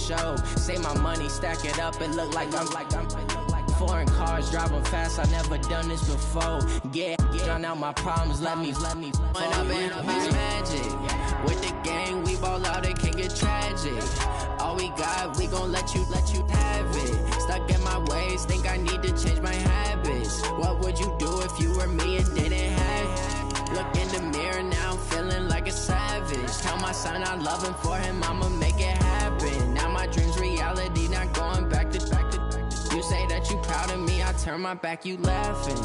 show. Say my money, stack it up, it look like I'm foreign cars, driving fast, I never done this before. Yeah, drown out my problems, let me. When I've been magic. With the gang, we ball out, it can get tragic. All we got, we gon' let you have it. Stuck in my ways, think I need to change my habits. What would you do if you were me and didn't have it? Look in the mirror now, I'm feeling like a savage. Tell my son I love him, for him I'ma make it happen. Now my dream's reality, not going back to. You say that you proud of me, I turn my back, you laughing.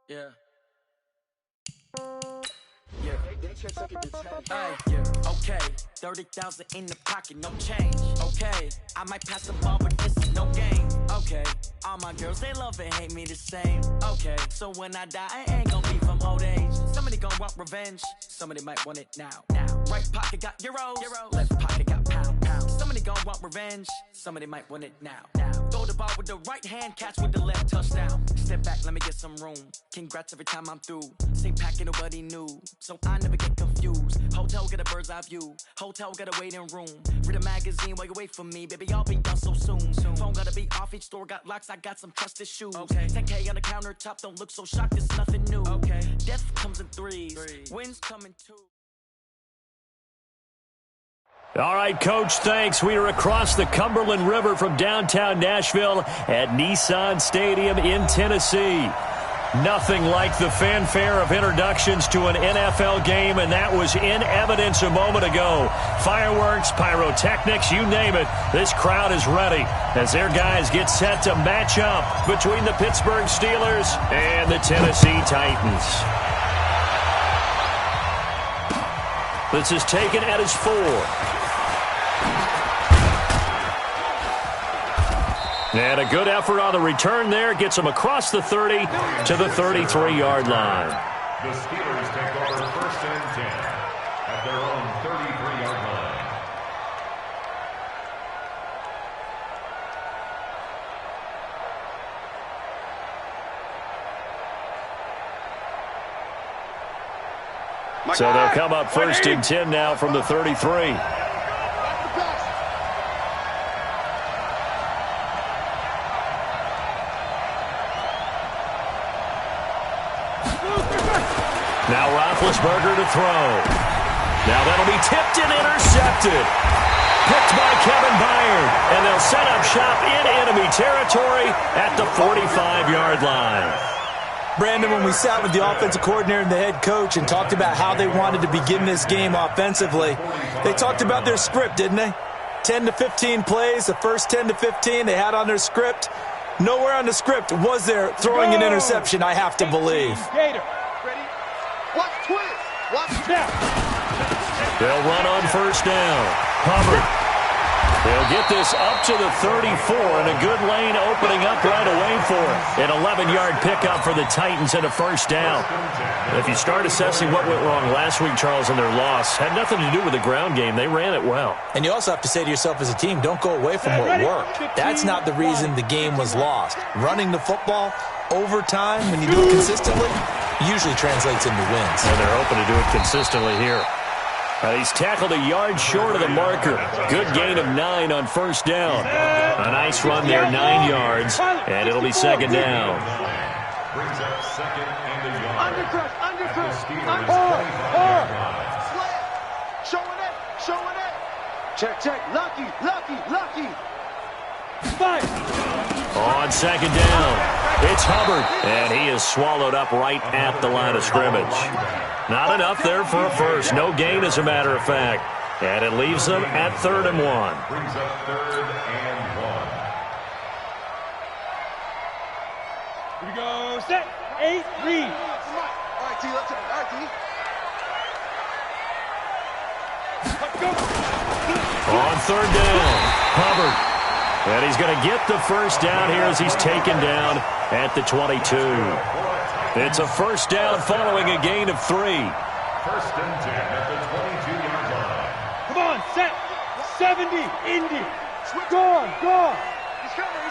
Yeah. Okay, 30,000 in the pocket, no change. Okay, I might pass the ball, but this is no game. Okay, all my girls, they love and hate me the same. Okay, so when I die, I ain't gon' be from old age. Somebody gon' want revenge, somebody might want it now. Right pocket got euros, left pocket got pound. Somebody gon' want revenge, somebody might want it now. Throw the ball with the right hand, catch with the left, touchdown. Step back, let me get some room. Congrats every time I'm through. Same packet, nobody knew, so I never get confused. Hotel get a bird's eye view, hotel get a waiting room. Read a magazine while you wait for me, baby, I'll be done so soon. Phone gotta be off, each store got locks, I got some trusted shoes. 10K on the countertop, don't look so shocked, it's nothing new. Death comes in threes, wins come in two. All right, Coach, thanks. We are across the Cumberland River from downtown Nashville at Nissan Stadium in Tennessee. Nothing like the fanfare of introductions to an NFL game, and that was in evidence a moment ago. Fireworks, pyrotechnics, you name it. This crowd is ready as their guys get set to match up between the Pittsburgh Steelers and the Tennessee Titans. This is taken at his 4. And a good effort on the return there. Gets him across the 30 to the 33-yard line. The Steelers take over 1st and 10 at their own 33-yard line. So they'll come up 1st and 10 now from the 33. Now Roethlisberger to throw. Now that'll be tipped and intercepted. Picked by Kevin Byard. And they'll set up shop in enemy territory at the 45-yard line. Brandon, when we sat with the offensive coordinator and the head coach and talked about how they wanted to begin this game offensively, they talked about their script, didn't they? 10 to 15 plays, the first 10 to 15 they had on their script. Nowhere on the script was there throwing an interception, I have to believe. Watch twist. Watch snap. They'll run on 1st down. Hubbard. They'll get this up to the 34, and a good lane opening up right away for it. An 11-yard pickup for the Titans and a 1st down. If you start assessing what went wrong last week, Charles, in their loss, had nothing to do with the ground game. They ran it well. And you also have to say to yourself as a team, don't go away from what worked. That's not the reason the game was lost. Running the football over time, when you do it consistently, usually translates into wins. And they're hoping to do it consistently here. He's tackled a yard short of the marker. Good gain of 9 on 1st down. A nice run there, 9 yards, and it'll be 2nd down. Brings up 2nd and a yard. Undercut. Showing it. Check. Lucky. Five. On 2nd down, it's Hubbard, and he is swallowed up right at the line of scrimmage. Not enough there for a first. No gain, as a matter of fact. And it leaves them at 3rd and 1. Brings up 3rd and 1. Here we go. Set. 8. Read. All right, T. Let's go. All right, T. Let's go. On 3rd down, Hubbard. And he's going to get the 1st down here as he's taken down at the 22. It's a first down following a gain of 3. First and 10 at the 22-yard line. Come on, set. 70, Indy. Go on. He's coming.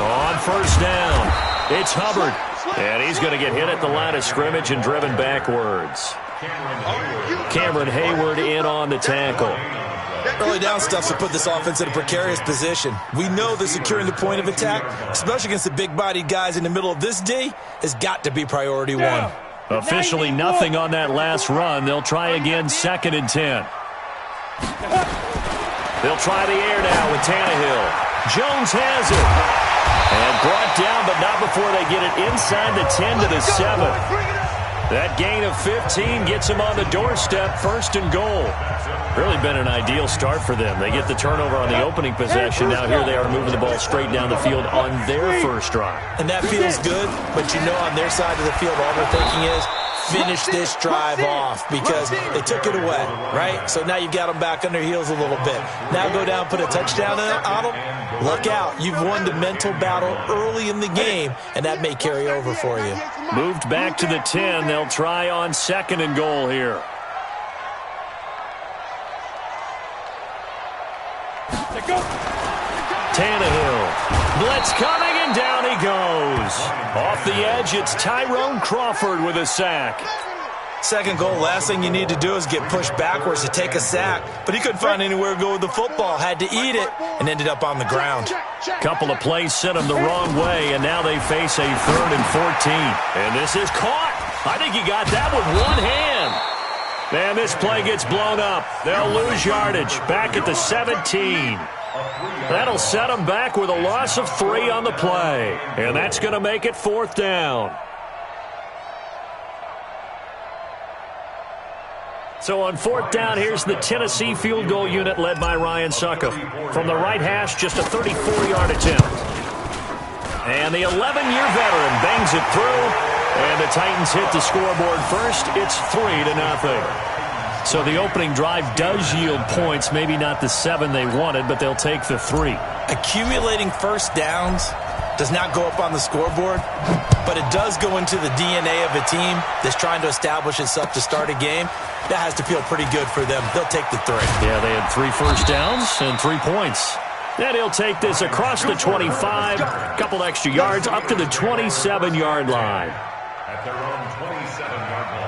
On first down, it's Hubbard. And he's going to get hit at the line of scrimmage and driven backwards. Cameron Hayward in on the tackle. Early down stuff to put this offense in a precarious position. We know that securing the point of attack, especially against the big-bodied guys in the middle of this D, has got to be priority one. Officially nothing on that last run. They'll try again, 2nd and 10. They'll try the air now with Tannehill. Jones has it. And brought down, but not before they get it inside the 10 to the 7. That gain of 15 gets them on the doorstep, 1st and goal. Really been an ideal start for them. They get the turnover on the opening possession. Now here they are moving the ball straight down the field on their first drive. And that feels good, but you know on their side of the field all they're thinking is finish this drive off because they took it away, right? So now you've got them back on their heels a little bit. Now go down, put a touchdown on them. Look out. You've won the mental battle early in the game, and that may carry over for you. Moved back to the 10. They'll try on 2nd and goal here. Tannehill. Blitz coming, and down he goes. Off the edge, it's Tyrone Crawford with a sack. 2nd goal, last thing you need to do is get pushed backwards to take a sack. But he couldn't find anywhere to go with the football. Had to eat it and ended up on the ground. Couple of plays sent him the wrong way, and now they face a 3rd and 14. And this is caught. I think he got that with one hand. And this play gets blown up. They'll lose yardage. Back at the 17. That'll set them back with a loss of 3 on the play. And that's going to make it 4th down. So on 4th down, here's the Tennessee field goal unit led by Ryan Succop. From the right hash, just a 34-yard attempt. And the 11-year veteran bangs it through. And the Titans hit the scoreboard first. It's 3-0. So the opening drive does yield points. Maybe not the 7 they wanted, but they'll take the 3. Accumulating first downs does not go up on the scoreboard, but it does go into the DNA of a team that's trying to establish itself to start a game. That has to feel pretty good for them. They'll take the 3. Yeah, they had 3 first downs and 3 points. Then he'll take this across the 25, couple extra yards, up to the 27-yard line. At their own 27-yard line.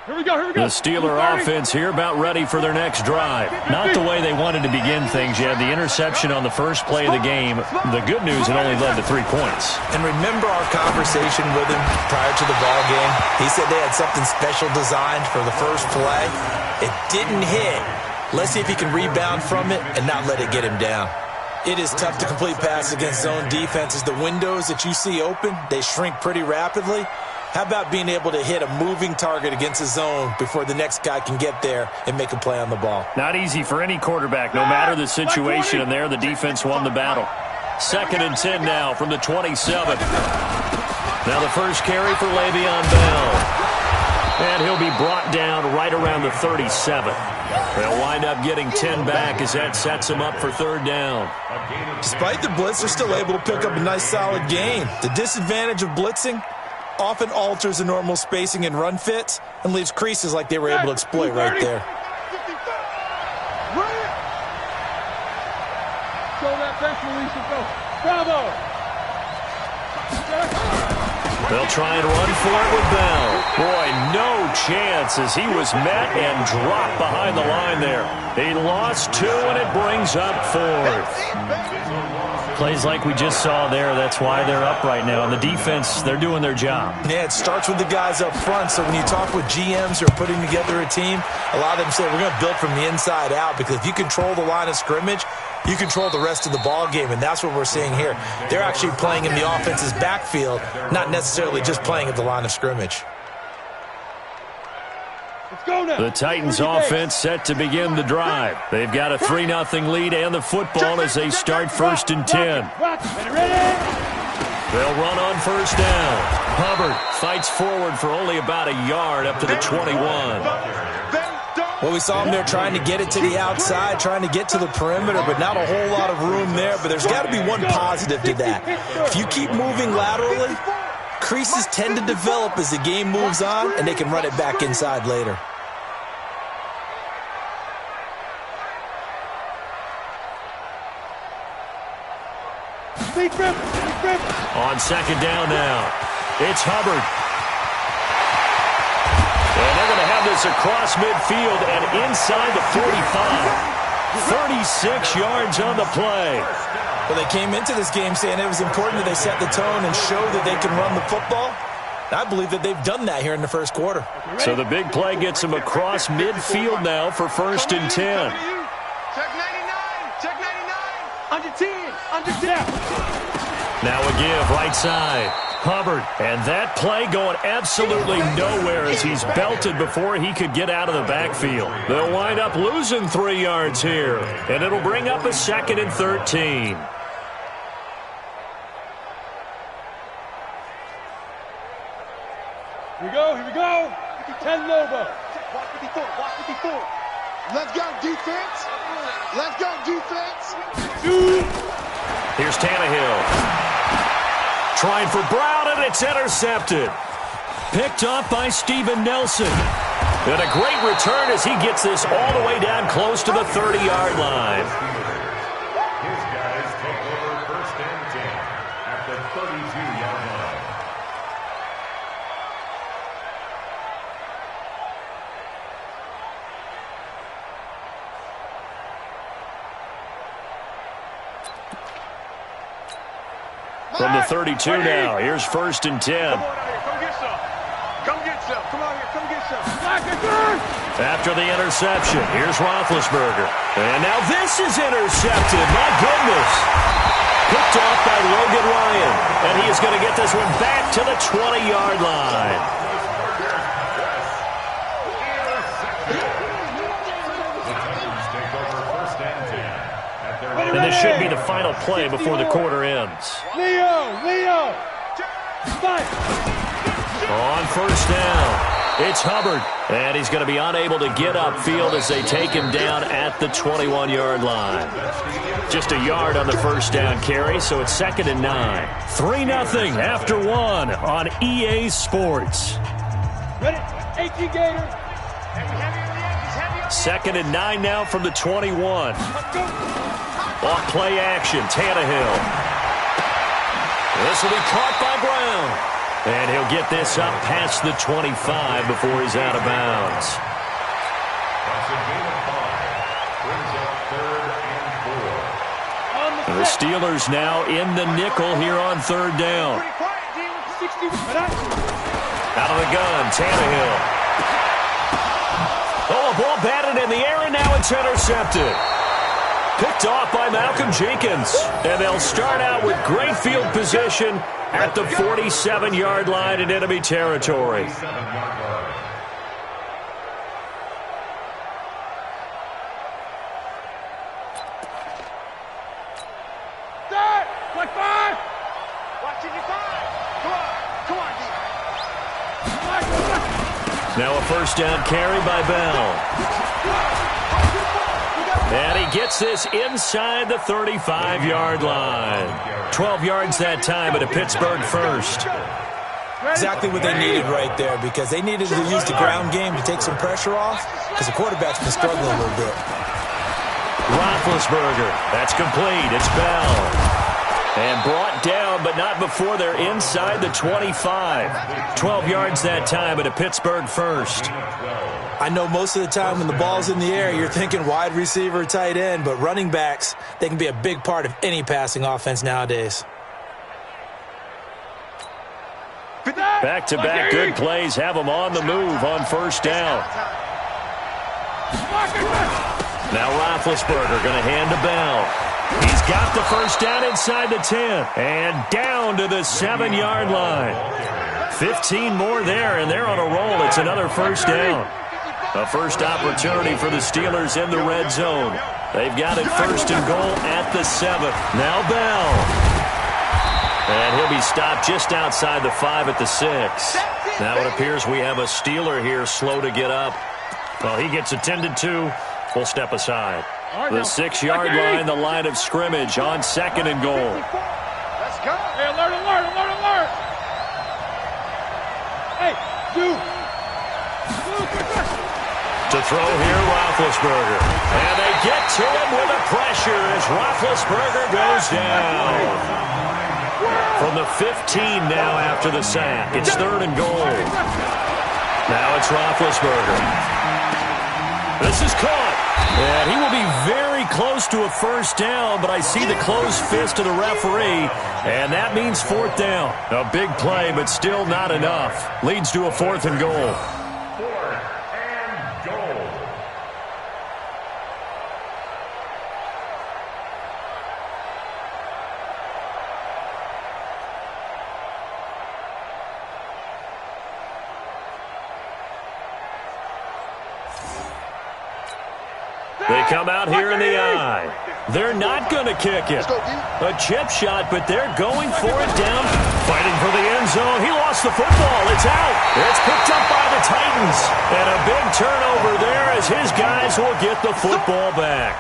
Here we go. The Steeler offense here about ready for their next drive. Not the way they wanted to begin things. You had the interception on the first play of the game. The good news, it only led to 3 points. And remember our conversation with him prior to the ball game? He said they had something special designed for the first play. It didn't hit. Let's see if he can rebound from it and not let it get him down. It is tough to complete passes against zone defenses. The windows that you see open, they shrink pretty rapidly. How about being able to hit a moving target against a zone before the next guy can get there and make a play on the ball? Not easy for any quarterback, no matter the situation, and there the defense won the battle. 2nd and 10 now from the 27. Now the first carry for Le'Veon Bell. And he'll be brought down right around the 37. They'll wind up getting 10 back as that sets them up for 3rd down. Despite the blitz, they're still able to pick up a nice solid gain. The disadvantage of blitzing often alters the normal spacing and run fits and leaves creases like they were able to exploit right there. Show that bench release and go. Bravo! They'll try and run for it with Bell. Boy, no chance as he was met and dropped behind the line there. He lost 2, and it brings up 4th. Plays like we just saw there, that's why they're up right now. And the defense, they're doing their job. Yeah, it starts with the guys up front. So when you talk with GMs who are putting together a team, a lot of them say we're going to build from the inside out, because if you control the line of scrimmage, you control the rest of the ball game, and that's what we're seeing here. They're actually playing in the offense's backfield, not necessarily just playing at the line of scrimmage. Let's go now. The Titans offense set to begin the drive. They've got a 3-0 lead and the football as they start 1st and 10. They'll run on 1st down. Hubbard fights forward for only about a yard up to the 21. Well, we saw him there trying to get it to the outside, trying to get to the perimeter, but not a whole lot of room there. But there's got to be one positive to that. If you keep moving laterally, creases tend to develop as the game moves on, and they can run it back inside later. On second down now, it's Hubbard. And they're going to have this across midfield and inside the 45. 36 yards on the play. Well, they came into this game saying it was important that they set the tone and show that they can run the football. I believe that they've done that here in the first quarter. So the big play gets them across midfield now for 1st and 10. Check 99. Check 99. Under 10. Under 10. Now a give right side. Hubbard, and that play going absolutely nowhere as he's belted before he could get out of the backfield. They'll wind up losing 3 yards here, and it'll bring up a 2nd and 13. Here we go, here we go. 10 Lobo. Watch 54, watch 54. Let's go, defense. Let's go, defense. 2. Here's Tannehill. Trying for Brown, and it's intercepted. Picked off by Steven Nelson. And a great return as he gets this all the way down close to the 30-yard line. His guys take over 1st and 10 at the 32-yard line. From the 32 now, here's 1st and 10. Come on out here, come get some. Come get some. Come out here, come get some. After the interception, here's Roethlisberger. And now this is intercepted. My goodness. Picked off by Logan Ryan. And he is going to get this one back to the 20-yard line. And this should be the final play before the quarter ends. Leo. Fight. On 1st down, it's Hubbard. And he's going to be unable to get upfield as they take him down at the 21-yard line. Just a yard on the 1st down carry, so it's 2nd and 9. 3-0 after 1 on EA Sports. Ready? 18 Gator. 2nd and 9 now from the 21. Off play action, Tannehill. This will be caught by Brown. And he'll get this up past the 25 before he's out of bounds. That's a gain of 5. Brings up 3rd and 4. And the Steelers now in the nickel here on 3rd down. Out of the gun, Tannehill. Oh, a ball batted in the air, and now it's intercepted. Picked off by Malcolm Jenkins. And they'll start out with great field position at the 47-yard line in enemy territory. Like 5. Watch 55. Come on, Now a 1st down carry by Bell. And he gets this inside the 35-yard line. 12 yards that time, but a Pittsburgh 1st. Exactly what they needed right there, because they needed to use the ground game to take some pressure off, because the quarterback's been struggling a little bit. Roethlisberger, that's complete. It's Bell. And brought down, but not before they're inside the 25. 12 yards that time, but a Pittsburgh 1st. I know most of the time when the ball's in the air, you're thinking wide receiver, tight end, but running backs, they can be a big part of any passing offense nowadays. Back-to-back good plays have them on the move on 1st down. Now Roethlisberger going to hand to Bell. He's got the 1st down inside the 10 and down to the 7-yard line. 15 more there, and they're on a roll. It's another 1st down. A first opportunity for the Steelers in the red zone. They've got it 1st and goal at the 7. Now Bell. And he'll be stopped just outside the 5 at the 6. Now it appears we have a Steeler here slow to get up. Well, he gets attended to. We'll step aside. The 6-yard line, the line of scrimmage on 2nd and goal. Let's go. Hey, alert, alert, alert, alert. Hey, dude. To throw here, Roethlisberger. And they get to him with the pressure as Roethlisberger goes down. From the 15 now after the sack. It's 3rd and goal. Now it's Roethlisberger. This is caught. And he will be very close to a first down, but I see the closed fist of the referee, and that means 4th down. A big play, but still not enough. Leads to a 4th and goal. 4th and goal. They come out here in the eye. They're not going to kick it. A chip shot, but they're going for it down. Fighting for the end zone. He lost the football. It's out. It's picked up by the Titans. And a big turnover there as his guys will get the football back.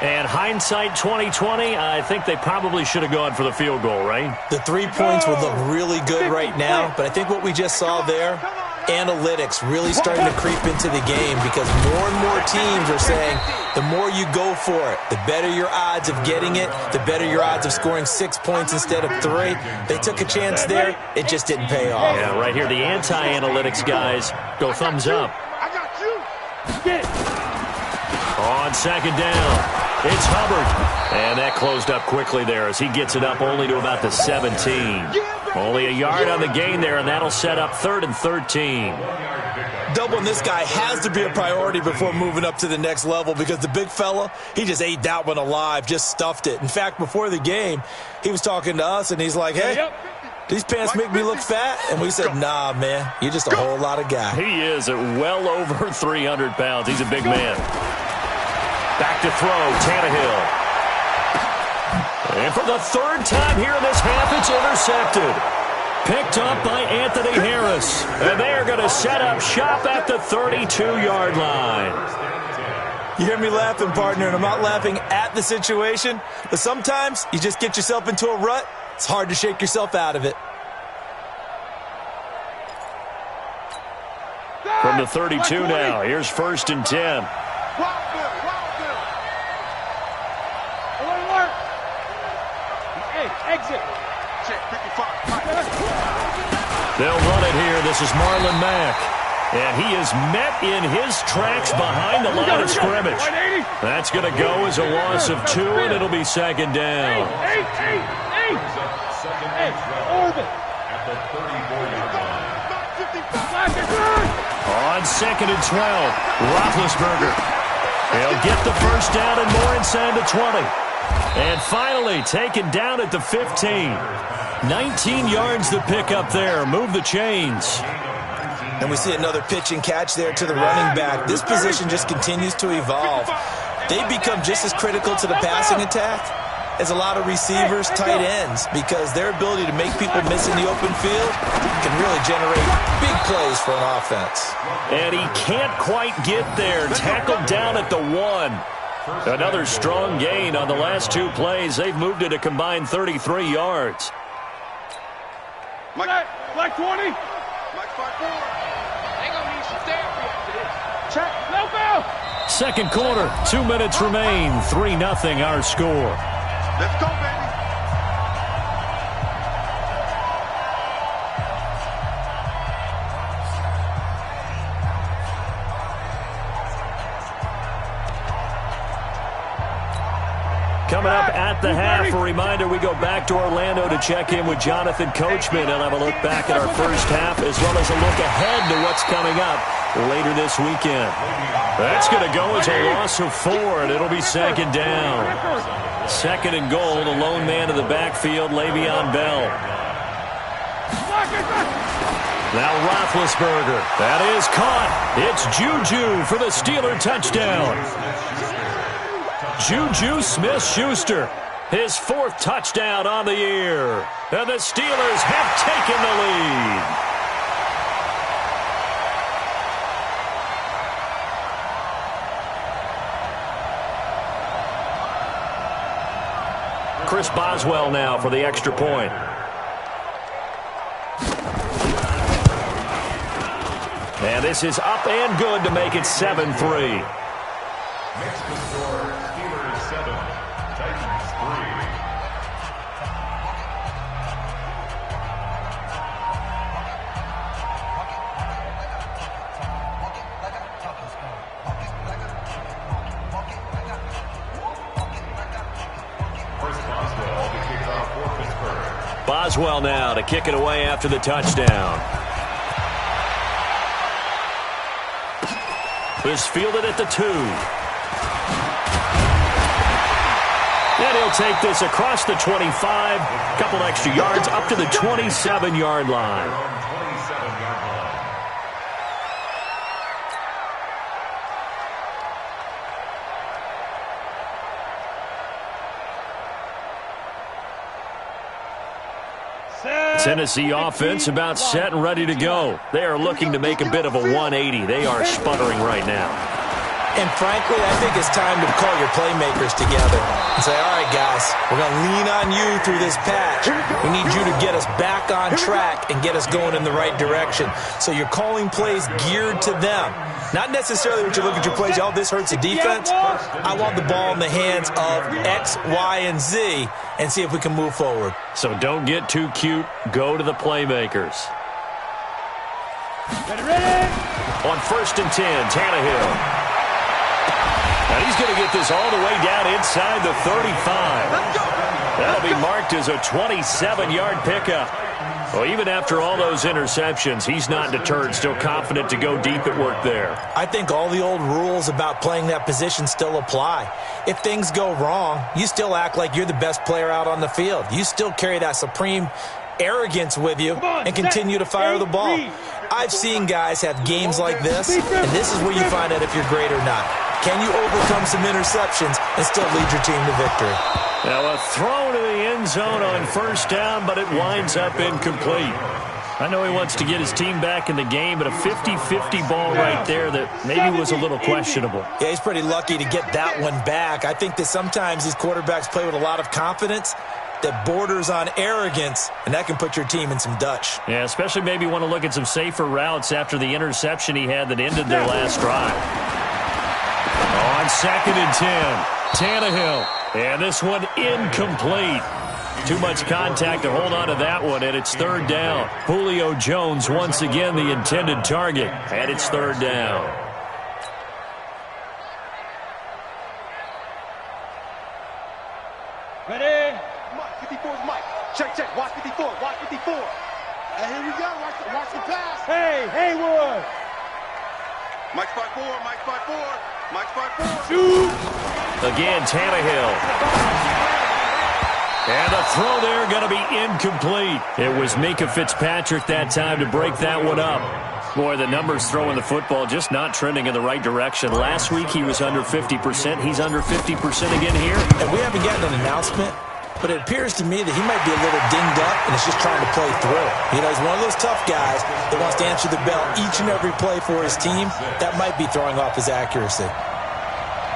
And hindsight 2020, I think they probably should have gone for the field goal, right? The 3 points would look really good right now, but I think what we just saw there, analytics really starting to creep into the game because more and more teams are saying the more you go for it, the better your odds of getting it, the better your odds of scoring 6 points instead of 3. They took a chance there. It just didn't pay off. Yeah, right here, the anti-analytics guys go thumbs up. I got you. Get it. On 2nd down. It's Hubbard. And that closed up quickly there as he gets it up only to about the 17. Only a yard on the gain there, and that'll set up 3rd and 13. Doubling this guy has to be a priority before moving up to the next level because the big fella, he just ate that one alive, just stuffed it. In fact, before the game, he was talking to us, and he's like, hey, these pants make me look fat. And we said, nah, man, you're just a whole lot of guy. He is at well over 300 pounds. He's a big man. Back to throw, Tannehill. And for the 3rd time here in this half, it's intercepted. Picked up by Anthony Harris. And they are going to set up shop at the 32-yard line. You hear me laughing, partner, and I'm not laughing at the situation. But sometimes you just get yourself into a rut. It's hard to shake yourself out of it. From the 32 now, here's 1st and 10. Exit. Check 55. They'll run it here. This is Marlon Mack. And he is met in his tracks behind the line of scrimmage. That's going to go as a loss of 2, and it'll be 2nd down. Orbit. At the 34-yard On line. 2nd and 12, Roethlisberger. He'll get the first down and more inside the 20. And finally taken down at the 15. 19 yards to pick up there. Move the chains. And we see another pitch and catch there to the running back. This position just continues to evolve. They become just as critical to the passing attack as a lot of receivers, tight ends, because their ability to make people miss in the open field can really generate big plays for an offense. And he can't quite get there. Tackled down at the 1. Another strong gain on the last 2 plays. They've moved it a combined 33 yards. Black 20. Black 5-4. They gonna need some therapy after this. Check. No foul. 2nd quarter, 2 minutes remain. 3-0 our score. Let's go, baby. Coming up at the half, a reminder, we go back to Orlando to check in with Jonathan Coachman and have a look back at our first half as well as a look ahead to what's coming up later this weekend. That's going to go as a loss of 4, and it'll be 2nd down. 2nd and goal, the lone man in the backfield, Le'Veon Bell. Now Roethlisberger. That is caught. It's Juju for the Steeler touchdown. Juju Smith-Schuster, his 4th touchdown on the year. And the Steelers have taken the lead. Chris Boswell now for the extra point. And this is up and good to make it 7-3. Next to score, Steelers 7, Titans 3. Chris Boswell to kick off for Pittsburgh. Boswell now to kick it away after the touchdown. Is fielded at the 2. And he'll take this across the 25. Couple extra yards up to the 27-yard line. Tennessee offense about set and ready to go. They are looking to make a bit of a 180. They are sputtering right now. And frankly, I think it's time to call your playmakers together and say, all right, guys, we're going to lean on you through this patch. We need you to get us back on track and get us going in the right direction. So you're calling plays geared to them. Not necessarily when you look at your plays, oh, this hurts the defense. I want the ball in the hands of X, Y, and Z and see if we can move forward. So don't get too cute. Go to the playmakers. Ready? On 1st and 10, Tannehill. And he's going to get this all the way down inside the 35. That'll be marked as a 27-yard pickup. Well, even after all those interceptions, he's not deterred, still confident to go deep at work there. I think all the old rules about playing that position still apply. If things go wrong, you still act like you're the best player out on the field. You still carry that supreme arrogance with you and continue to fire the ball. I've seen guys have games like this, and this is where you find out if you're great or not. Can you overcome some interceptions and still lead your team to victory? Now a throw to the end zone on 1st down, but it winds up incomplete. I know he wants to get his team back in the game, but a 50-50 ball right there that maybe was a little questionable. Yeah, he's pretty lucky to get that one back. I think that sometimes these quarterbacks play with a lot of confidence that borders on arrogance, and that can put your team in some Dutch. Yeah, especially maybe want to look at some safer routes after the interception he had that ended their last drive. On 2nd and 10, Tannehill. And this one incomplete. Too much contact to hold on to that one, and it's 3rd down. Julio Jones once again the intended target, and it's 3rd down. Ready? Mike, 54 is Mike. Check. Watch 54. Watch 54. And here we go. Watch the pass. Hey, Haywood. Mike's 5-4. Mike's 5-4. Mike's 5-4. Shoot. Again, Tannehill. And the throw there going to be incomplete. It was Minkah Fitzpatrick that time to break that one up. Boy, the numbers throwing the football just not trending in the right direction. Last week he was under 50%. He's under 50% again here. And we haven't gotten an announcement, but it appears to me that he might be a little dinged up and is just trying to play through. You know, he's one of those tough guys that wants to answer the bell each and every play for his team. That might be throwing off his accuracy.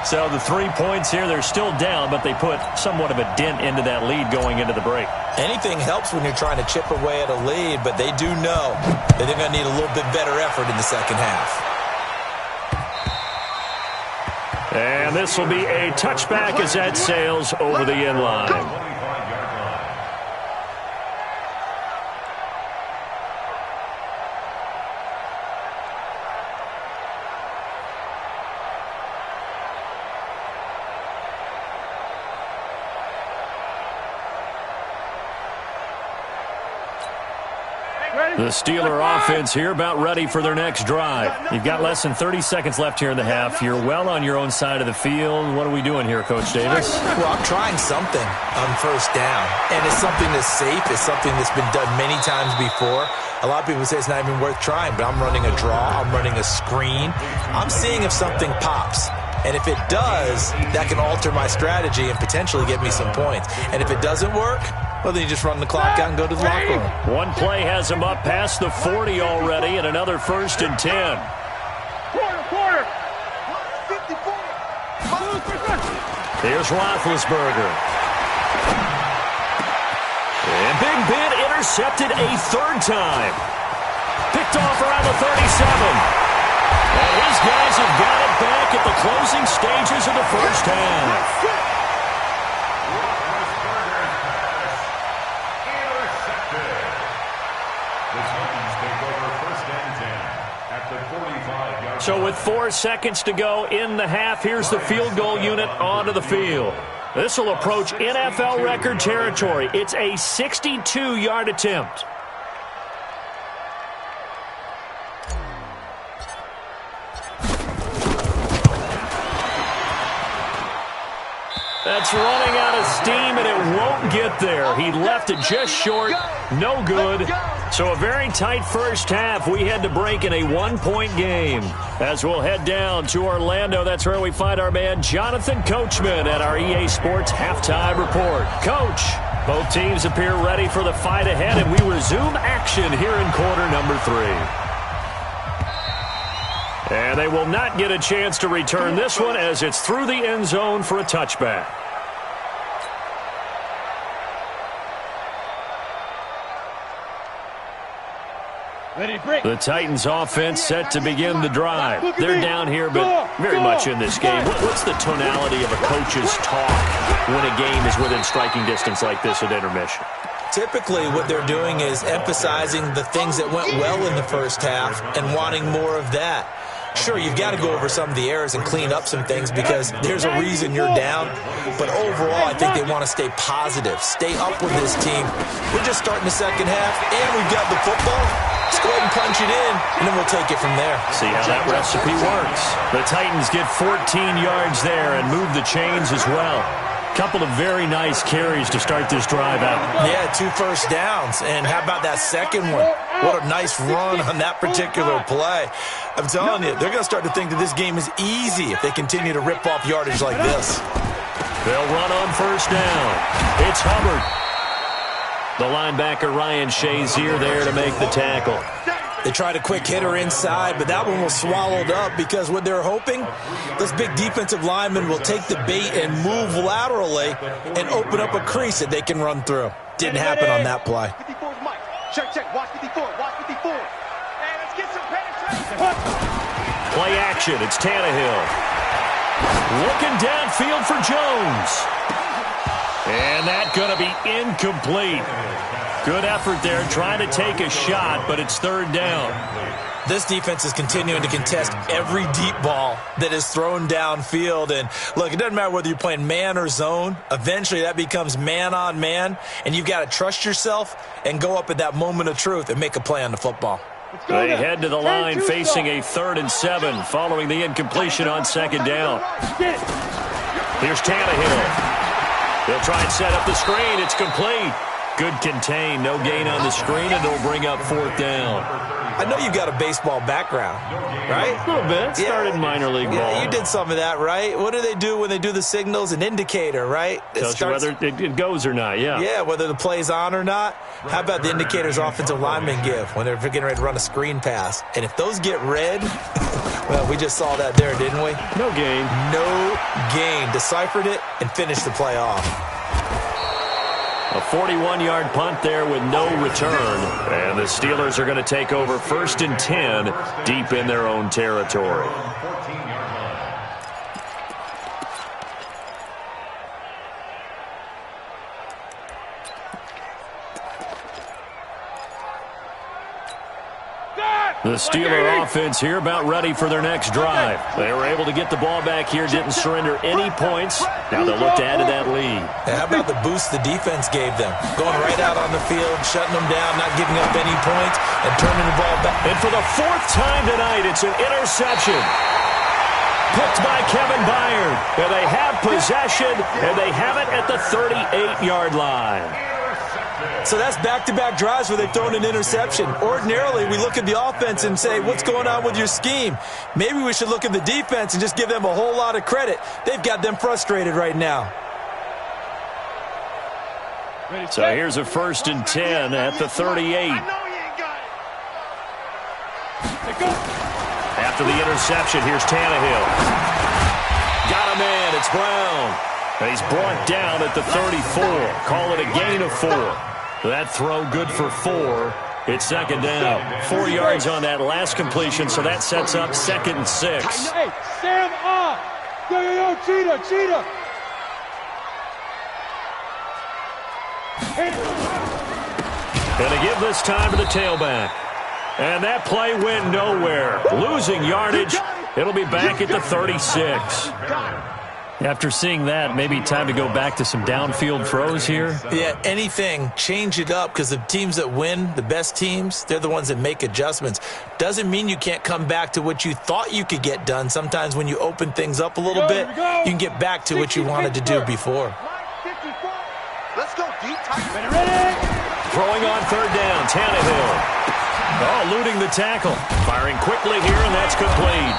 So the 3 points here, they're still down, but they put somewhat of a dent into that lead going into the break. Anything helps when you're trying to chip away at a lead, but they do know that they're going to need a little bit better effort in the second half. And this will be a touchback as that sails over the end line. The Steeler offense here about ready for their next drive. You've got less than 30 seconds left here in the half. You're well on your own side of the field. What are we doing here, Coach Davis? Well, I'm trying something on 1st down, and it's something that's safe. It's something that's been done many times before. A lot of people say it's not even worth trying, but I'm running a draw. I'm running a screen. I'm seeing if something pops. And if it does, that can alter my strategy and potentially get me some points. And if it doesn't work, well, then you just run the clock out and go to the locker room. One play has him up past the 40 already, and another 1st and 10. Quarter. 54. Here's Roethlisberger. been intercepted a third time. Picked off around the 37. And his guys have got it back at the closing stages of the first half. So with 4 seconds to go in the half, here's the field goal unit onto the field. This will approach NFL record territory. It's a 62-yard attempt. That's running out of steam, and it won't get there. He left it just short. No good. So a very tight first half. We had to break in a one-point game. As we'll head down to Orlando, that's where we find our man Jonathan Coachman at our EA Sports Halftime Report. Coach, both teams appear ready for the fight ahead, and we resume action here in quarter number 3. And they will not get a chance to return this one as it's through the end zone for a touchback. The Titans offense set to begin the drive. They're down here, but very much in this game. What's the tonality of a coach's talk when a game is within striking distance like this at intermission? Typically, what they're doing is emphasizing the things that went well in the first half and wanting more of that. Sure, you've got to go over some of the errors and clean up some things because there's a reason you're down. But overall, I think they want to stay positive, stay up with this team. We're just starting the second half, and we've got the football. Let's go ahead and punch it in, and then we'll take it from there. See how that recipe works. The Titans get 14 yards there and move the chains as well. Couple of very nice carries to start this drive out. Yeah, 2 first downs. And how about that second one? What a nice run on that particular play. I'm telling you, they're going to start to think that this game is easy if they continue to rip off yardage like this. They'll run on first down. It's Hubbard. The linebacker Ryan Shazier there to make the tackle. They tried a quick hitter inside, but that one was swallowed up because what they're hoping, those big defensive linemen will take the bait and move laterally and open up a crease that they can run through. Didn't happen on that play. Check. Watch 54. Watch 54. Hey, let's get some penetration. Play action. It's Tannehill. Looking downfield for Jones. And that's going to be incomplete. Good effort there, trying to take a shot, but it's third down. This defense is continuing to contest every deep ball that is thrown downfield. And, look, it doesn't matter whether you're playing man or zone. Eventually, that becomes man-on-man, and you've got to trust yourself and go up at that moment of truth and make a play on the football. They head to the line facing a 3rd and 7 following the incompletion on second down. Here's Tannehill. They'll try and set up the screen. It's complete. Good contain. No gain on the screen, and it'll bring up 4th down. I know you've got a baseball background, right? A little bit. Started minor league ball. Yeah, you did some of that, right? What do they do when they do the signals? An indicator, right? Tells you whether it goes or not, yeah. Yeah, whether the play's on or not. How about the indicators offensive linemen give when they're getting ready to run a screen pass? And if those get red, well, we just saw that there, didn't we? No gain. No gain. Deciphered it and finished the play off. A 41-yard punt there with no return. And the Steelers are going to take over 1st and 10 deep in their own territory. The Steeler offense here about ready for their next drive. They were able to get the ball back here, didn't surrender any points. Now they'll look to add to that lead. How about the boost the defense gave them? Going right out on the field, shutting them down, not giving up any points, and turning the ball back. And for the 4th time tonight, it's an interception. Picked by Kevin Byard. And they have possession, and they have it at the 38-yard line. So that's back-to-back drives where they've thrown an interception. Ordinarily, we look at the offense and say, what's going on with your scheme? Maybe we should look at the defense and just give them a whole lot of credit. They've got them frustrated right now. So here's a 1st and 10 at the 38. After the interception, here's Tannehill. Got a man, it's Brown. He's brought down at the 34. Call it a gain of 4. That throw good for 4. It's second down. 4 yards on that last completion, so that sets up 2nd and 6. Hey, Sam off. Yo, cheetah. Going to give this time to the tailback. And that play went nowhere. Losing yardage. It'll be back at the 36. After seeing that, maybe time to go back to some downfield throws here. Yeah, anything. Change it up, because the teams that win, the best teams, they're the ones that make adjustments. Doesn't mean you can't come back to what you thought you could get done. Sometimes when you open things up a little bit, you can get back to what you wanted to do before. Let's go deep. Throwing on 3rd down, Tannehill. Oh, eluding the tackle. Firing quickly here, and that's complete.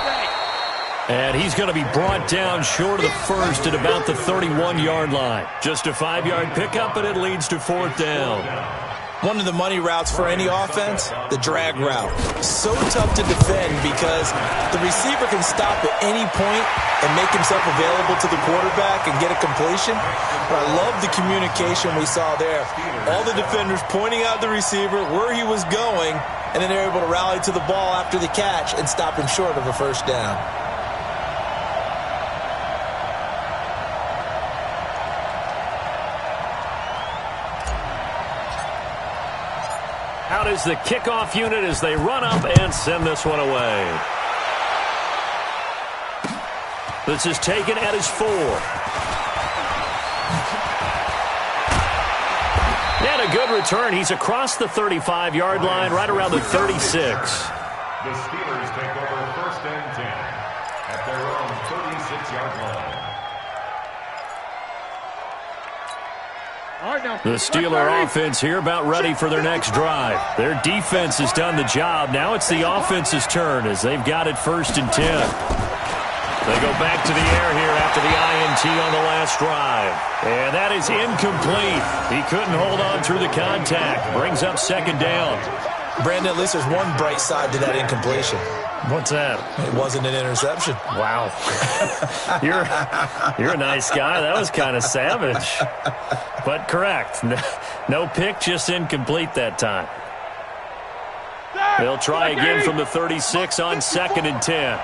And he's going to be brought down short of the first at about the 31-yard line. Just a 5-yard pickup, and it leads to 4th down. One of the money routes for any offense, the drag route. So tough to defend because the receiver can stop at any point and make himself available to the quarterback and get a completion. But I love the communication we saw there. All the defenders pointing out the receiver, where he was going, and then they're able to rally to the ball after the catch and stop him short of a 1st down. Out is the kickoff unit as they run up and send this one away. This is taken at his 4. And a good return. He's across the 35-yard line, right around the 36. The Steelers take over 1st and 10 at their own 36-yard line. The Steeler offense here about ready for their next drive. Their defense has done the job. Now it's the offense's turn as they've got it 1st and 10. They go back to the air here after the INT on the last drive. And that is incomplete. He couldn't hold on through the contact. Brings up 2nd down. Brandon, at least there's one bright side to that incompletion. What's that? It wasn't an interception. Wow. You're a nice guy. That was kind of savage. But correct. No pick, just incomplete that time. They'll try again from the 36 on 2nd and 10.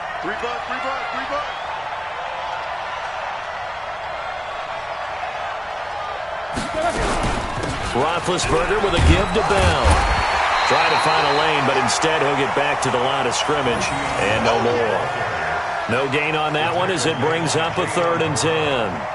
Roethlisberger with a give to Bell. Try to find a lane, but instead he'll get back to the line of scrimmage and no more. No gain on that one as it brings up a 3rd and 10.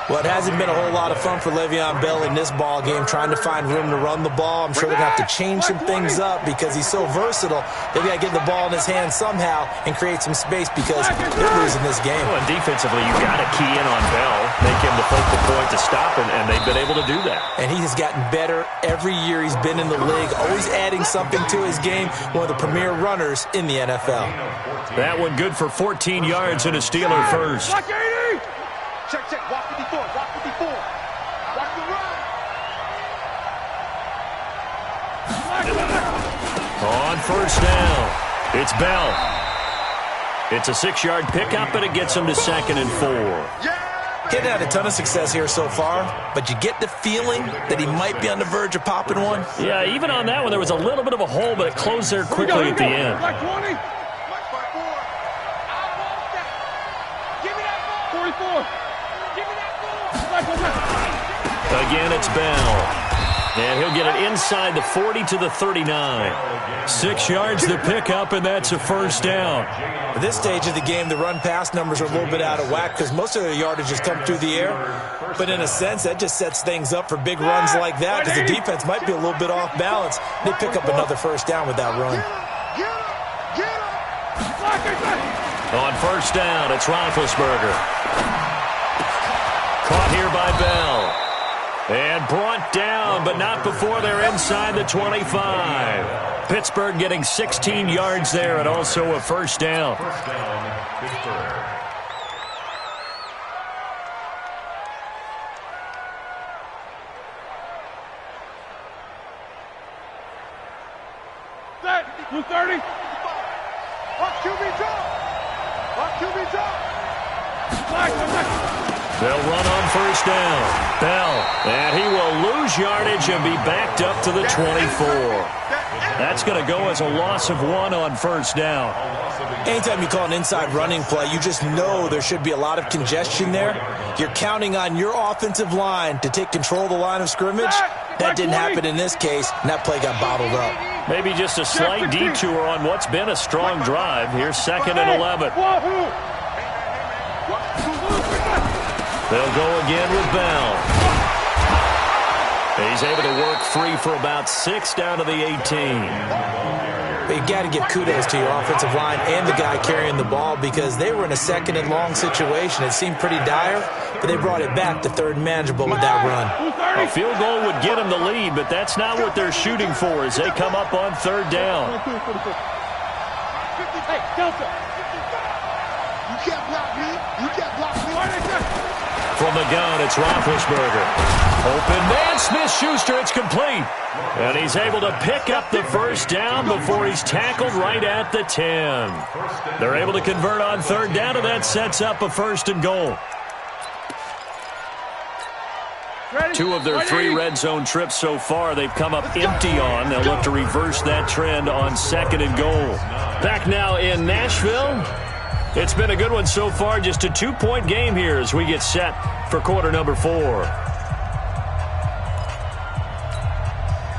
Well, it hasn't been a whole lot of fun for Le'Veon Bell in this ball game trying to find room to run the ball. I'm sure they're going to have to change some things up because he's so versatile. They've got to get the ball in his hands somehow and create some space because they're losing this game. Well, and defensively, you've got to key in on Bell, make him the focal point to stop him, and they've been able to do that. And he has gotten better every year he's been in the league, always adding something to his game, one of the premier runners in the NFL. That one good for 14 yards and a Steeler first. Check, walk 54, walk 54. Watch the run. On 1st down, it's Bell. It's a 6-yard pickup, and it gets him to 2nd and 4. He hadn't had a ton of success here so far, but you get the feeling that he might be on the verge of popping one. Yeah, even on that one, there was a little bit of a hole, but it closed there quickly at the end. Like 20. 44. Again, it's Bell. And he'll get it inside the 40 to the 39. 6 yards the pickup, and that's a 1st down. At this stage of the game, the run-pass numbers are a little bit out of whack because most of their yardage has come through the air. But in a sense, that just sets things up for big runs like that because the defense might be a little bit off balance. They pick up another 1st down with that run. On 1st down, it's Roethlisberger. Caught here by Bell. And brought down, but not before they're inside the 25. Pittsburgh getting 16 yards there and also a 1st down. 1st down, Pittsburgh. Set. 230. Watch QB drop. Watch QB drop. Flag. They'll run on first down. Bell, and he will lose yardage and be backed up to the 24. That's going to go as a loss of 1 on first down. Anytime you call an inside running play, you just know there should be a lot of congestion there. You're counting on your offensive line to take control of the line of scrimmage. That didn't happen in this case, and that play got bottled up. Maybe just a slight detour on what's been a strong drive. Here's 2nd and 11. They'll go again with Bell. He's able to work free for about 6 down to the 18. You got to give kudos to your offensive line and the guy carrying the ball because they were in a 2nd and long situation. It seemed pretty dire, but they brought it back to 3rd and manageable with that run. A field goal would get them the lead, but that's not what they're shooting for as they come up on 3rd down. Hey, Delta. You can't block me. You can't block me. From the gun, it's Roethlisberger. Open man, Smith-Schuster, it's complete. And he's able to pick up the first down before he's tackled right at the 10. They're able to convert on 3rd down, and that sets up a 1st and goal. 2 of their 3 red zone trips so far they've come up empty on. They'll look to reverse that trend on 2nd and goal. Back now in Nashville. It's been a good one so far, just a 2-point game here as we get set for quarter number 4.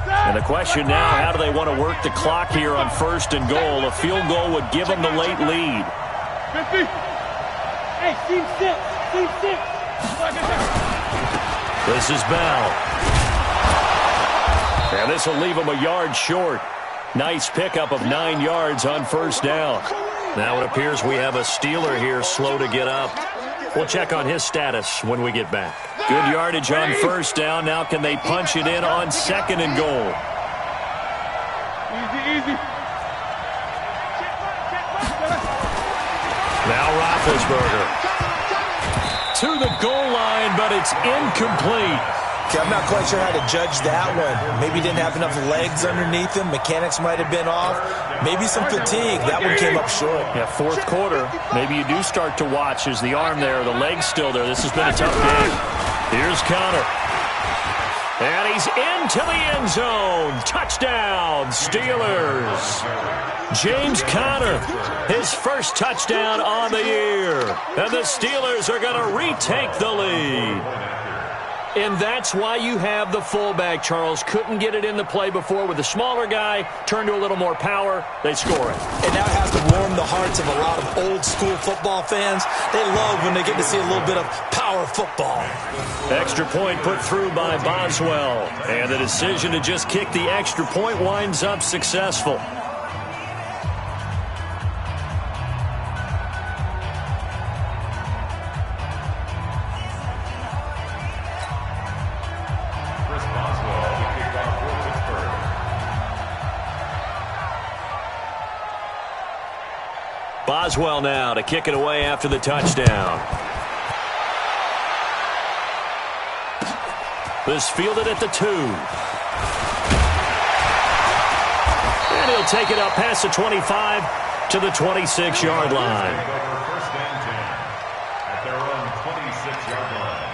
And the question now, how do they want to work the clock here on 1st and goal? A field goal would give them the late lead. Hey, team 6. This is Bell. And this will leave them a yard short. Nice pickup of 9 yards on 1st down. Now it appears we have a Steeler here slow to get up. We'll check on his status when we get back. Good yardage on 1st down. Now can they punch it in on 2nd and goal? Easy. Now Roethlisberger. To the goal line, but it's incomplete. Okay, I'm not quite sure how to judge that one. Maybe he didn't have enough legs underneath him. Mechanics might have been off. Maybe some fatigue. That one came up short. Yeah, 4th quarter. Maybe you do start to watch. Is the arm there, the leg's still there. This has been a tough game. Here's Conner. And he's into the end zone. Touchdown, Steelers. James Conner, his first touchdown on the year. And the Steelers are going to retake the lead. And that's why you have the fullback, Charles. Couldn't get it in the play before with the smaller guy. Turned to a little more power. They score it. And that has to warm the hearts of a lot of old-school football fans. They love when they get to see a little bit of power football. Extra point put through by Boswell. And the decision to just kick the extra point winds up successful. Boswell now to kick it away after the touchdown. This fielded at the 2. And he'll take it up past the 25 to the 26-yard line. First and 10 at their own 26-yard line.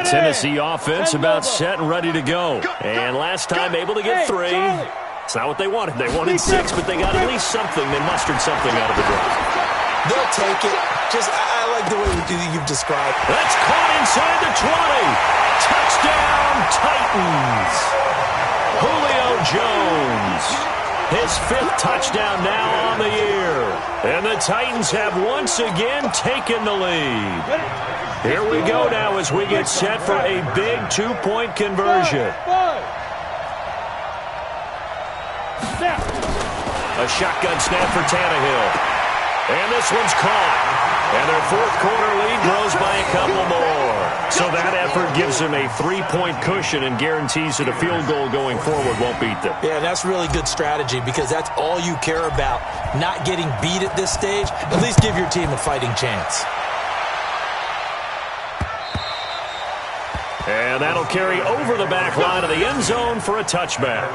Tennessee offense about set and ready to go. And last time able to get 3. It's not what they wanted. They wanted 6, but they got at least something. They mustered something out of the drive. They'll take it. I like the way you've described. That's caught inside the 20. Touchdown, Titans. Julio Jones. His 5th touchdown now on the year. And the Titans have once again taken the lead. Here we go now as we get set for a big 2-point conversion. A shotgun snap for Tannehill. And this one's caught. And their 4th quarter lead grows by a couple more. So that effort gives them a 3-point cushion and guarantees that a field goal going forward won't beat them. Yeah, that's really good strategy because that's all you care about. Not getting beat at this stage. At least give your team a fighting chance. And that'll carry over the back line of the end zone for a touchback.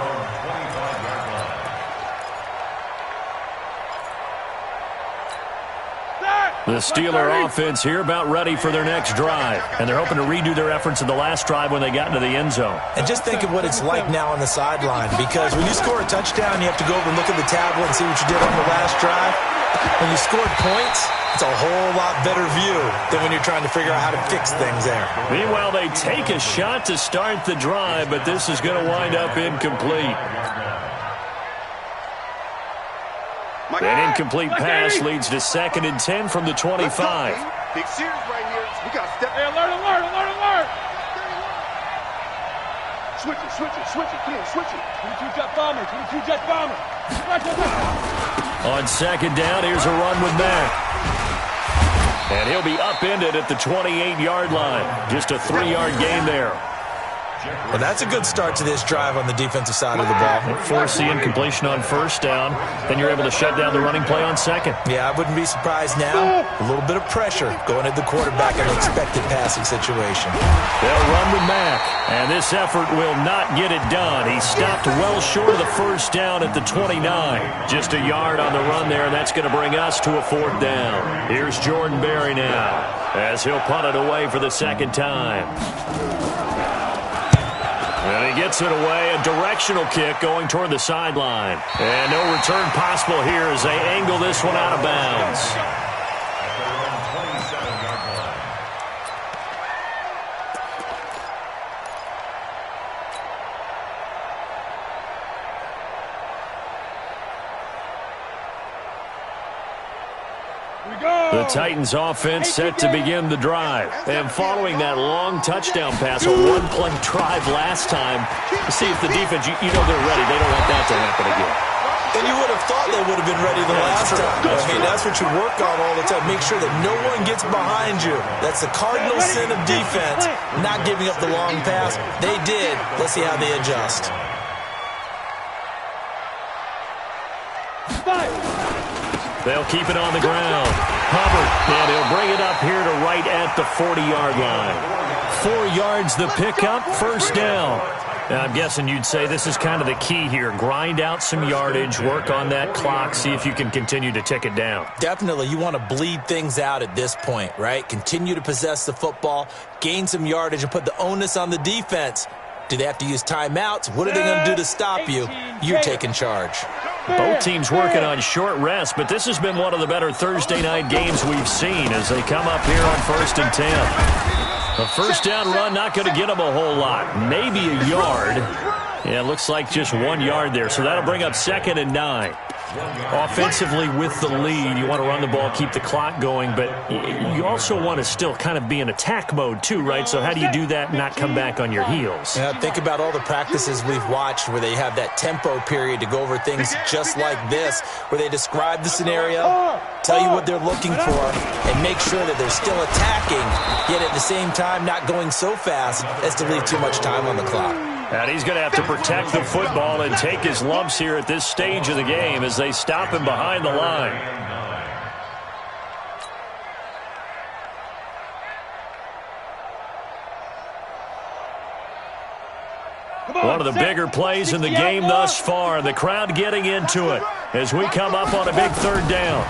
The Steeler offense here about ready for their next drive. And they're hoping to redo their efforts in the last drive when they got into the end zone. And just think of what it's like now on the sideline, because when you score a touchdown, you have to go over and look at the tablet and see what you did on the last drive. When you scored points, it's a whole lot better view than when you're trying to figure out how to fix things there. Meanwhile, they take a shot to start the drive, but this is going to wind up incomplete. An incomplete pass leads to 2nd and 10 from the 25. Big series right here. We got to step. Hey, alert. Switch it. Come on, switch it. 22 jet bomber. On 2nd down, here's a run with Mack. And he'll be upended at the 28-yard line. Just a 3-yard gain there. Well, that's a good start to this drive on the defensive side of the ball. Force the incompletion on 1st down. Then you're able to shut down the running play on 2nd. Yeah, I wouldn't be surprised now. A little bit of pressure going at the quarterback in an expected passing situation. They'll run with Mack. And this effort will not get it done. He stopped well short of the 1st down at the 29. Just a yard on the run there, and that's going to bring us to a 4th down. Here's Jordan Berry now as he'll punt it away for the 2nd time. And he gets it away, a directional kick going toward the sideline. And no return possible here as they angle this one out of bounds. The Titans offense set to begin the drive. And following that long touchdown pass, a one-play drive last time, to see if the defense, you know they're ready. They don't want that to happen again. And you would have thought they would have been ready the last time. I mean, that's what you work on all the time. Make sure that no one gets behind you. That's the cardinal sin of defense, not giving up the long pass. They did. Let's see how they adjust. They'll keep it on the ground. Hubbard, and he'll bring it up here to right at the 40-yard line. 4 yards the pickup, 1st down. Now, I'm guessing you'd say this is kind of the key here. Grind out some yardage, work on that clock, see if you can continue to tick it down. Definitely. You want to bleed things out at this point, right? Continue to possess the football, gain some yardage, and put the onus on the defense. Do they have to use timeouts? What are they going to do to stop you? You're taking charge. Both teams working on short rest, but this has been one of the better Thursday night games we've seen as they come up here on 1st and 10. A 1st down run not going to get them a whole lot. Maybe a yard. Yeah, it looks like just 1 yard there, so that'll bring up 2nd and 9. Offensively with the lead, you want to run the ball, keep the clock going, but you also want to still kind of be in attack mode too, right? So how do you do that and not come back on your heels? Yeah, think about all the practices we've watched where they have that tempo period to go over things just like this, where they describe the scenario, tell you what they're looking for, and make sure that they're still attacking, yet at the same time not going so fast as to leave too much time on the clock. And he's going to have to protect the football and take his lumps here at this stage of the game as they stop him behind the line. One of the bigger plays in the game thus far. The crowd getting into it as we come up on a big 3rd down.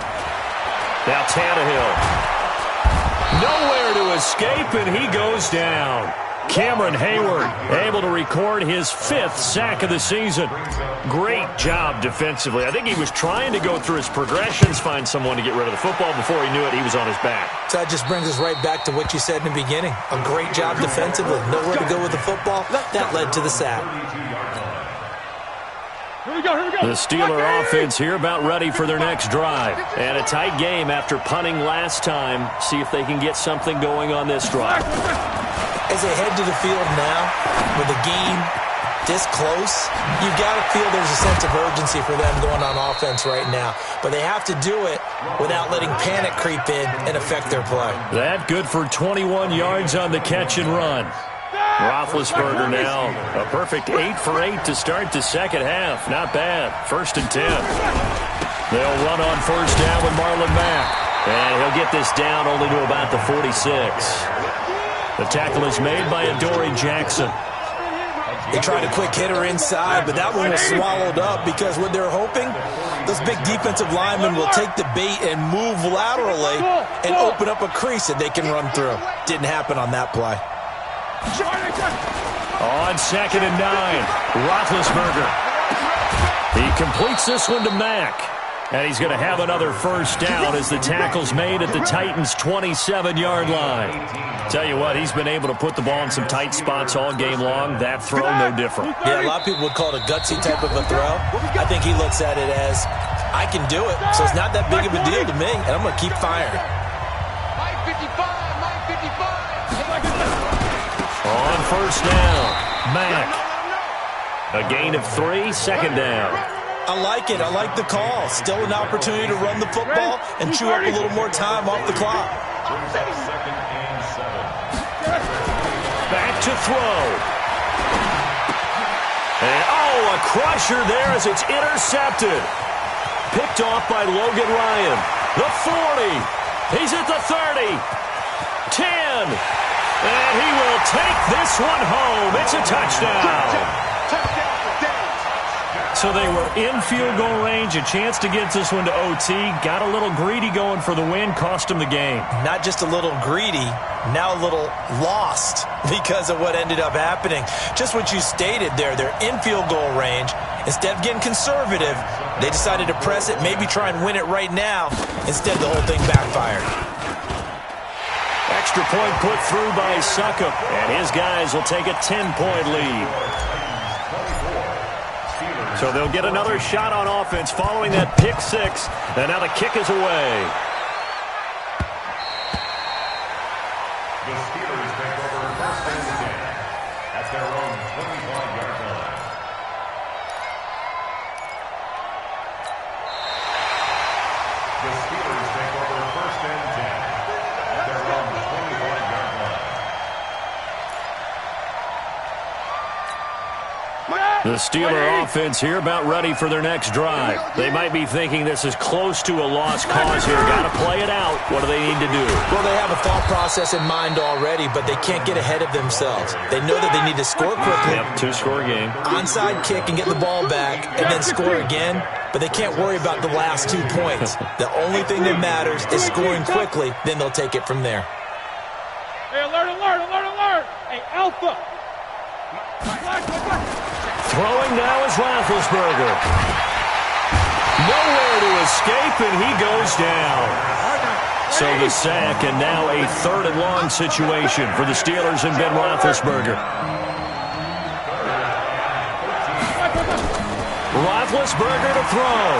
Now Tannehill. Nowhere to escape, and he goes down. Cameron Hayward able to record his 5th sack of the season. Great job defensively. I think he was trying to go through his progressions, find someone to get rid of the football. Before he knew it, he was on his back. So that just brings us right back to what you said in the beginning. A great job defensively. Nowhere to go with the football. That led to the sack. Here we go. The Steeler offense here about ready for their next drive. And a tight game after punting last time. See if they can get something going on this drive. As they head to the field now, with the game this close, you've got to feel there's a sense of urgency for them going on offense right now. But they have to do it without letting panic creep in and affect their play. That good for 21 yards on the catch and run. Roethlisberger now, a perfect 8 for 8 to start the 2nd half. Not bad. 1st and 10. They'll run on 1st down with Marlon Mack. And he'll get this down only to about the 46. The tackle is made by Adoree Jackson. They tried a quick hitter inside, but that one was swallowed up because what they're hoping, those big defensive linemen will take the bait and move laterally and open up a crease that they can run through. Didn't happen on that play. On 2nd and 9, Roethlisberger. He completes this one to Mack. And he's going to have another first down as the tackle's made at the Titans' 27-yard line. Tell you what, he's been able to put the ball in some tight spots all game long. That throw, no different. Yeah, a lot of people would call it a gutsy type of a throw. I think he looks at it as, I can do it, so it's not that big of a deal to me, and I'm going to keep firing. On first down, Mack. A gain of 3, 2nd down. I like it. I like the call. Still an opportunity to run the football and chew up a little more time off the clock. Back to throw. And, a crusher there as it's intercepted. Picked off by Logan Ryan. The 40. He's at the 30. 10. And he will take this one home. It's a touchdown. So they were in field goal range, a chance to get this one to OT. Got a little greedy going for the win, cost him the game. Not just a little greedy, now a little lost because of what ended up happening. Just what you stated there, they're in field goal range. Instead of getting conservative, they decided to press it, maybe try and win it right now. Instead, the whole thing backfired. Extra point put through by Succop, and his guys will take a 10-point lead. So they'll get another shot on offense following that pick 6. And now the kick is away. The Steelers take over 1st and 10 at their own 25-yard line. The Steelers take over 1st and 10 at their own 25-yard line. The Steeler offense here about ready for their next drive. They might be thinking this is close to a lost cause here. Got to play it out. What do they need to do? Well, they have a thought process in mind already, but they can't get ahead of themselves. They know that they need to score quickly. Yep, 2-score game. Onside kick and get the ball back and then score again, but they can't worry about the last 2 points. The only thing that matters is scoring quickly, then they'll take it from there. Hey, alert, alert, alert, alert! Hey, Alpha! Throwing now is Roethlisberger. Nowhere to escape, and he goes down. So the sack, and now a 3rd and long situation for the Steelers and Ben Roethlisberger. Roethlisberger to throw.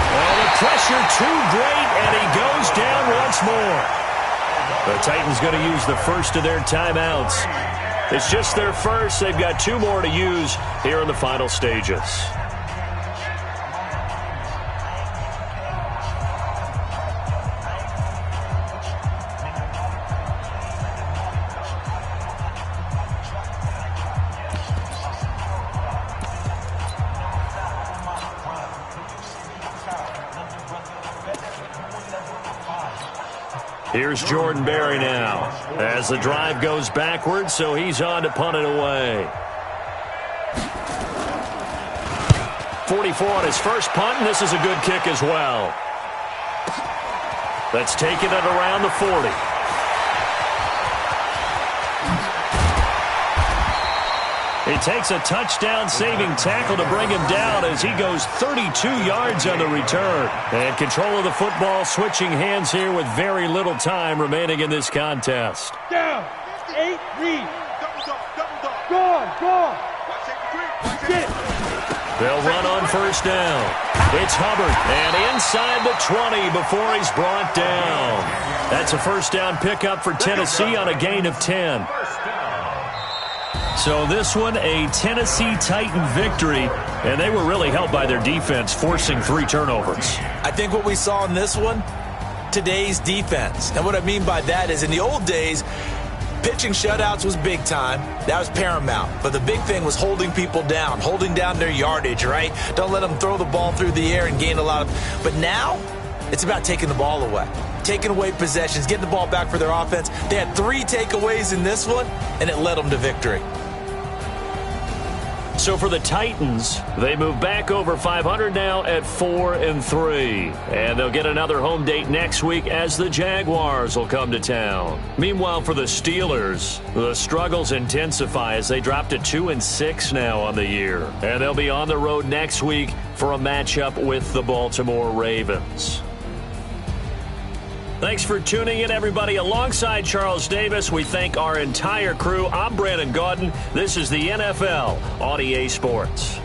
And the pressure too great, and he goes down once more. The Titans going to use the first of their timeouts. It's just their first. They've got 2 more to use here in the final stages. Here's Jordan Berry now as the drive goes backwards, so he's on to punt it away. 44 on his first punt, and this is a good kick as well. That's taken it around the 40. He takes a touchdown-saving tackle to bring him down as he goes 32 yards on the return. And control of the football switching hands here with very little time remaining in this contest. Down. 8, read. Gone, gone. Get. They'll run on first down. It's Hubbard, and inside the 20 before he's brought down. That's a first down pickup for Tennessee on a gain of 10. So this one, a Tennessee Titan victory, and they were really helped by their defense, forcing 3 turnovers. I think what we saw in this one, today's defense. And what I mean by that is in the old days, pitching shutouts was big time. That was paramount. But the big thing was holding people down, holding down their yardage, right? Don't let them throw the ball through the air and gain a lot of... But now, it's about taking the ball away. taking away possessions, getting the ball back for their offense. They had 3 takeaways in this one, and it led them to victory. So for the Titans, they move back over 500 now at 4-3. And they'll get another home date next week as the Jaguars will come to town. Meanwhile, for the Steelers, the struggles intensify as they drop to 2-6 now on the year. And they'll be on the road next week for a matchup with the Baltimore Ravens. Thanks for tuning in, everybody. Alongside Charles Davis, we thank our entire crew. I'm Brandon Gaudin. This is the NFL on EA Sports.